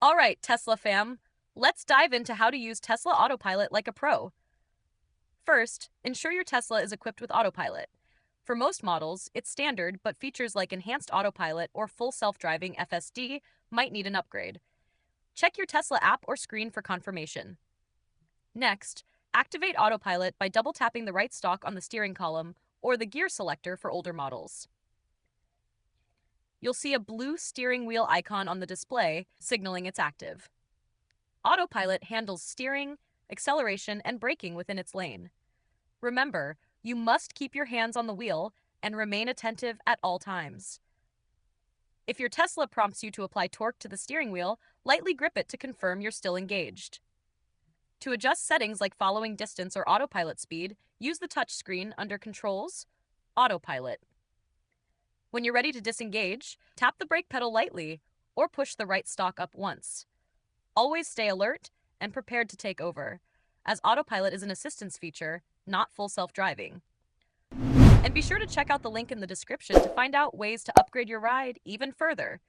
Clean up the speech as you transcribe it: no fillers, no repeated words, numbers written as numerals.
All right, Tesla fam, let's dive into how to use Tesla Autopilot like a pro. First, ensure your Tesla is equipped with Autopilot. For most models, it's standard, but features like Enhanced Autopilot or Full Self-Driving FSD might need an upgrade. Check your Tesla app or screen for confirmation. Next, activate Autopilot by double-tapping the right stalk on the steering column or the gear selector for older models. You'll see a blue steering wheel icon on the display, signaling it's active. Autopilot handles steering, acceleration, and braking within its lane. Remember, you must keep your hands on the wheel and remain attentive at all times. If your Tesla prompts you to apply torque to the steering wheel, lightly grip it to confirm you're still engaged. To adjust settings like following distance or autopilot speed, use the touchscreen under Controls, Autopilot. When you're ready to disengage, tap the brake pedal lightly or push the right stalk up once. Always stay alert and prepared to take over, as Autopilot is an assistance feature, not full self-driving. And be sure to check out the link in the description to find out ways to upgrade your ride even further.